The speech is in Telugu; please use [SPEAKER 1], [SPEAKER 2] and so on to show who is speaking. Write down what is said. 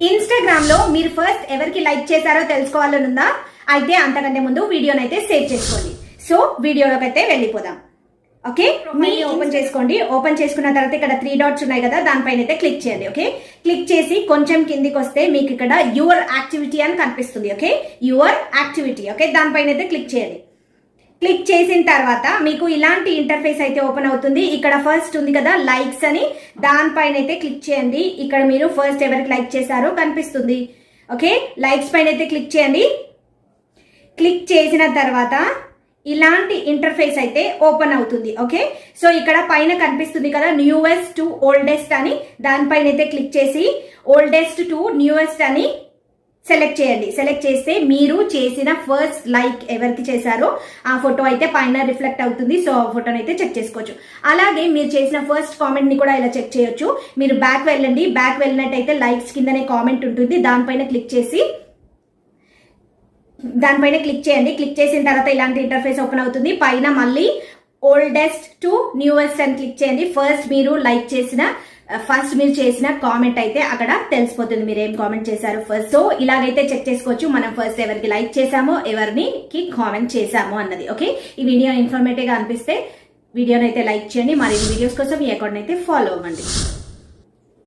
[SPEAKER 1] ఇన్స్టాగ్రామ్ లో మీరు ఫస్ట్ ఎవరికి లైక్ చేశారో తెలుసుకోవాలనుందా? అయితే అంతకంటే ముందు వీడియోనైతే సేవ్ చేసుకోండి. సో వీడియోలోకి అయితే వెళ్ళిపోదాం. ఓకే, మీ ఓపెన్ చేసుకోండి. ఓపెన్ చేసుకున్న తర్వాత ఇక్కడ 3 డాట్స్ ఉన్నాయి కదా, దానిపైన అయితే క్లిక్ చేయండి. ఓకే, క్లిక్ చేసి కొంచెం కిందికి వస్తే మీకు ఇక్కడ యువర్ యాక్టివిటీ అని కనిపిస్తుంది. Okay, your activity. ఓకే, దానిపైన అయితే క్లిక్ చేయండి. క్లిక్ చేసిన తర్వాత మీకు ఇలాంటి ఇంటర్ఫేస్ అయితే ఓపెన్ అవుతుంది. ఇక్కడ ఫస్ట్ ఉంది కదా లైక్స్ అని, దానిపైన అయితే క్లిక్ చేయండి. ఇక్కడ మీరు ఫస్ట్ ఎవరికి లైక్ చేశారో కనిపిస్తుంది. ఓకే, లైక్స్ పైన అయితే క్లిక్ చేయండి. క్లిక్ చేసిన తర్వాత ఇలాంటి ఇంటర్ఫేస్ అయితే ఓపెన్ అవుతుంది. ఓకే, సో ఇక్కడ పైన కనిపిస్తుంది కదా న్యూయెస్ట్ టు ఓల్డెస్ట్ అని, దానిపైన అయితే క్లిక్ చేసి ఓల్డెస్ట్ టు న్యూయెస్ట్ అని సెలెక్ట్ చేయండి. సెలెక్ట్ చేస్తే మీరు చేసిన ఫస్ట్ లైక్ ఎవరికి చేశారో ఆ ఫోటో అయితే పైన రిఫ్లెక్ట్ అవుతుంది. సో ఆ ఫోటోని అయితే చెక్ చేసుకోవచ్చు. అలాగే మీరు చేసిన ఫస్ట్ కామెంట్ ని కూడా ఇలా చెక్ చేయొచ్చు. మీరు బ్యాక్ వెళ్ళండి. బ్యాక్ వెళ్ళినట్టయితే లైక్స్ కిందనే కామెంట్ ఉంటుంది, దానిపైన క్లిక్ చేసి దానిపైన క్లిక్ చేయండి. క్లిక్ చేసిన తర్వాత ఇలాంటి ఇంటర్ఫేస్ ఓపెన్ అవుతుంది. పైన మళ్ళీ ఓల్డెస్ట్ టు న్యూయెస్ట్ అని క్లిక్ చేయండి. ఫస్ట్ మీరు చేసిన కామెంట్ అయితే అక్కడ తెలిసిపోతుంది, మీరు ఏం కామెంట్ చేశారు ఫస్ట్. సో ఇలాగైతే చెక్ చేసుకోవచ్చు మనం ఫస్ట్ ఎవరికి లైక్ చేసామో ఎవరికి కామెంట్ చేసామో అన్నది. ఓకే, ఈ వీడియో ఇన్ఫర్మేటివ్ గా అనిపిస్తే వీడియోనైతే లైక్ చేయండి. మరిన్ని వీడియోస్ కోసం ఈ అకౌంట్ అయితే ఫాలో అవ్వండి.